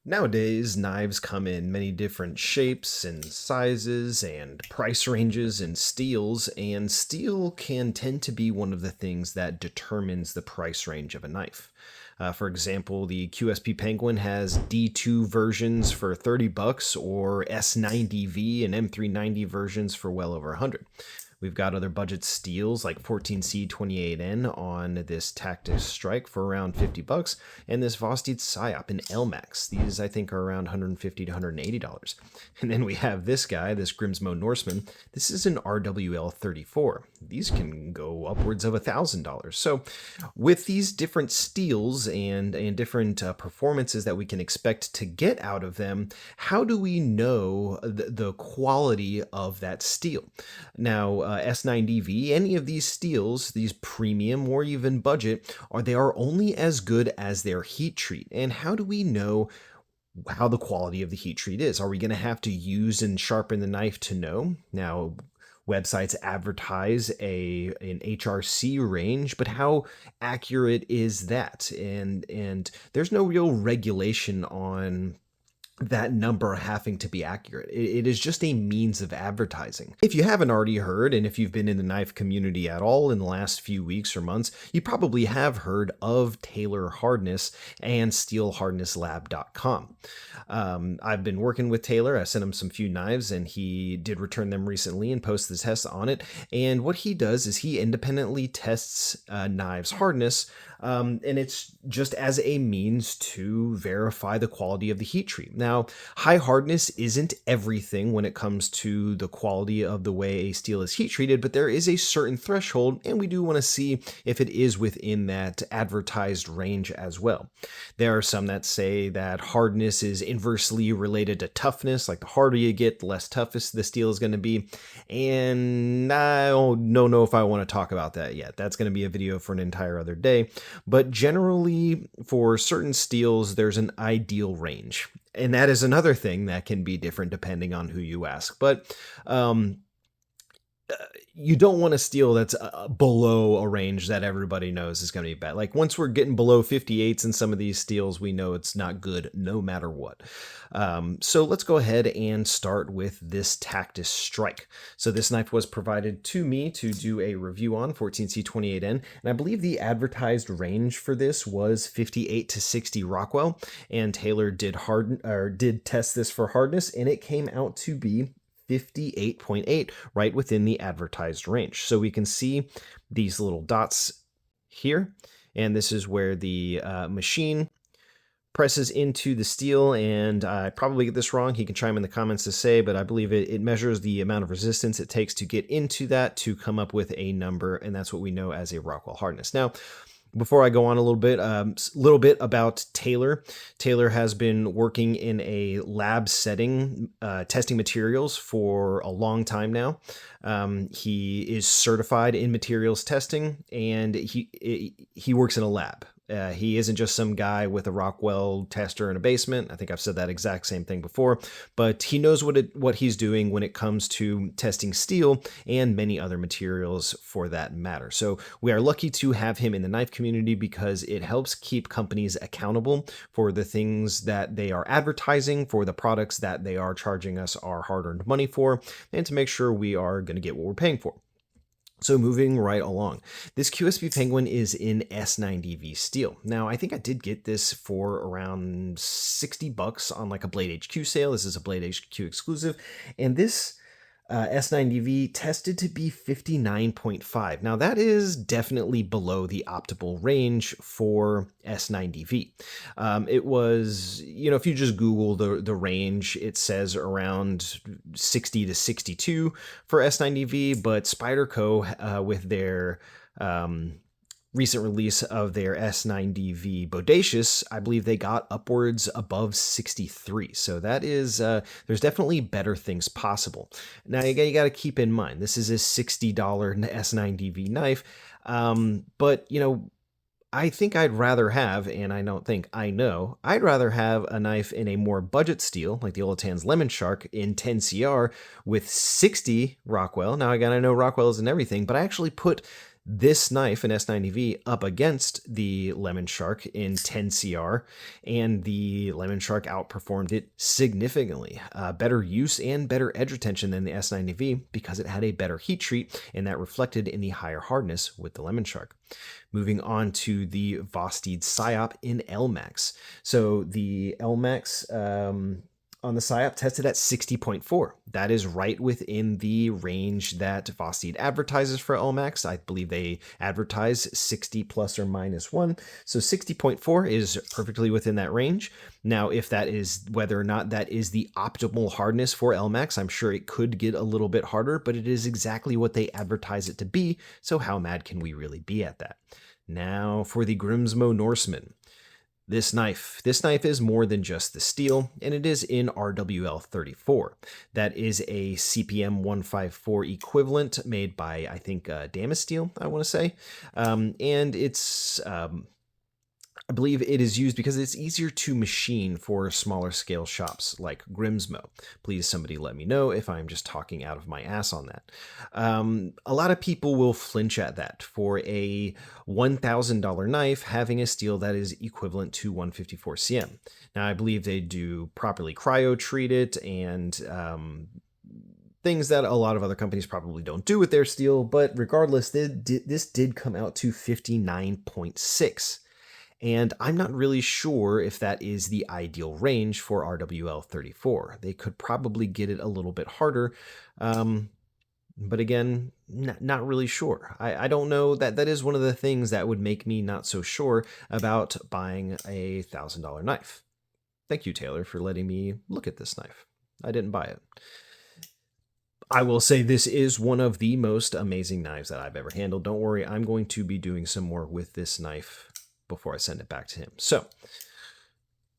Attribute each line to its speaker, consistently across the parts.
Speaker 1: Nowadays, knives come in many different shapes and sizes and price ranges and steels, and steel can tend to be one of the things that determines the price range of a knife. For example, the QSP Penguin has D2 versions for 30 bucks or S90V and M390 versions for well over 100. We've got other budget steels like 14C28N on this Tactus Strike for around 50 bucks, and this Vosteed Psyop in Elmax. These I think are around $150 to $180. And then we have this guy, this Grimsmo Norseman. This is an RWL 34. These can go upwards of $1,000. So with these different steels and different performances that we can expect to get out of them, how do we know the quality of that steel? Now, S90V, any of these steels, these premium or even budget, they are only as good as their heat treat. And how do we know how the quality of the heat treat is? Are we going to have to use and sharpen the knife to know? Now, websites advertise an HRC range, but how accurate is that? And there's no real regulation on that number having to be accurate. It is just a means of advertising. If you haven't already heard, and if you've been in the knife community at all in the last few weeks or months, you probably have heard of Taylor Hardness and SteelHardnessLab.com. I've been working with Taylor. I sent him some few knives, and he did return them recently and post the tests on it. And what he does is he independently tests knives' hardness, and it's just as a means to verify the quality of the heat treat. Now, high hardness isn't everything when it comes to the quality of the way a steel is heat treated, but there is a certain threshold, and we do want to see if it is within that advertised range as well. There are some that say that hardness is inversely related to toughness, like the harder you get, the less toughest the steel is going to be, and I don't know if I want to talk about that yet. That's going to be a video for an entire other day. But generally, for certain steels, there's an ideal range. And that is another thing that can be different depending on who you ask. But you don't want a steel that's below a range that everybody knows is going to be bad. Like once we're getting below 58s in some of these steels, we know it's not good no matter what. So let's go ahead and start with this Tactus Strike. So this knife was provided to me to do a review on 14C28N, and I believe the advertised range for this was 58 to 60 Rockwell, and Taylor did test this for hardness, and it came out to be 58.8, right within the advertised range. So we can see these little dots here, and this is where the machine presses into the steel, and I probably get this wrong. He can chime in the comments to say, but I believe it measures the amount of resistance it takes to get into that to come up with a number, and that's what we know as a Rockwell hardness. Now, before I go on a little bit about Taylor. Taylor has been working in a lab setting, testing materials for a long time now. He is certified in materials testing, and he works in a lab. He isn't just some guy with a Rockwell tester in a basement. I think I've said that exact same thing before, but he knows what he's doing when it comes to testing steel and many other materials for that matter. So we are lucky to have him in the knife community because it helps keep companies accountable for the things that they are advertising, for the products that they are charging us our hard-earned money for, and to make sure we are going to get what we're paying for. So moving right along, this QSP Penguin is in S90V steel. Now, I think I did get this for around 60 bucks on like a Blade HQ sale. This is a Blade HQ exclusive, and this S90V tested to be 59.5. Now that is definitely below the optimal range for S90V. It was, if you just Google the range, it says around 60 to 62 for S90V, but Spyderco with their recent release of their S90V Bodacious, I believe they got upwards above 63. So that is, there's definitely better things possible. Now you got to keep in mind, this is a $60 S90V knife. But I think I'd rather have, and I don't think I know, I'd rather have a knife in a more budget steel, like the Olatan's Lemon Shark in 10CR with 60 Rockwell. Now, again, I know Rockwell isn't everything, but I actually put this knife, an S90V, up against the Lemon Shark in 10 CR, and the Lemon Shark outperformed it significantly. Better use and better edge retention than the S90V because it had a better heat treat, and that reflected in the higher hardness with the Lemon Shark. Moving on to the Vosteed Psyop in Elmax. So the Elmax on the Psyop tested at 60.4. That is right within the range that Vosteed advertises for Elmax. I believe they advertise 60 plus or minus 1. So 60.4 is perfectly within that range. Now, if that is whether or not that is the optimal hardness for Elmax, I'm sure it could get a little bit harder, but it is exactly what they advertise it to be. So how mad can we really be at that? Now for the Grimsmo Norseman. This knife is more than just the steel, and it is in RWL 34. That is a CPM 154 equivalent made by, I think, Damasteel, I want to say. And it's, I believe it is used because it's easier to machine for smaller scale shops like Grimsmo. Please, somebody let me know if I'm just talking out of my ass on that. A lot of people will flinch at that for a $1,000 knife having a steel that is equivalent to 154 cm. Now, I believe they do properly cryo treat it and things that a lot of other companies probably don't do with their steel, but regardless, this did come out to 59.6. And I'm not really sure if that is the ideal range for RWL 34. They could probably get it a little bit harder, but again, not really sure. I don't know. That is one of the things that would make me not so sure about buying a $1,000 knife. Thank you, Taylor, for letting me look at this knife. I didn't buy it. I will say this is one of the most amazing knives that I've ever handled. Don't worry, I'm going to be doing some more with this knife before I send it back to him. So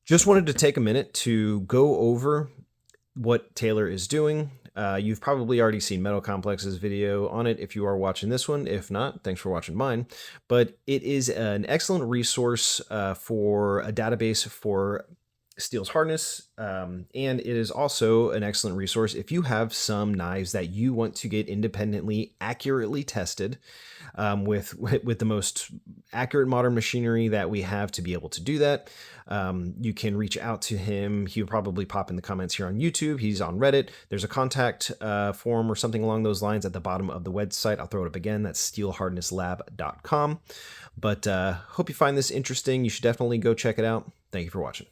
Speaker 1: just wanted to take a minute to go over what Taylor is doing. You've probably already seen Metal Complex's video on it if you are watching this one. If not, thanks for watching mine. But it is an excellent resource for a database for steel's hardness, and it is also an excellent resource if you have some knives that you want to get independently accurately tested with the most accurate modern machinery that we have to be able to do that. You can reach out to him. He'll probably pop in the comments here on YouTube. He's on Reddit. There's a contact form or something along those lines at the bottom of the website. I'll throw it up again. That's steelhardnesslab.com. But hope you find this interesting. You should definitely go check it out. Thank you for watching.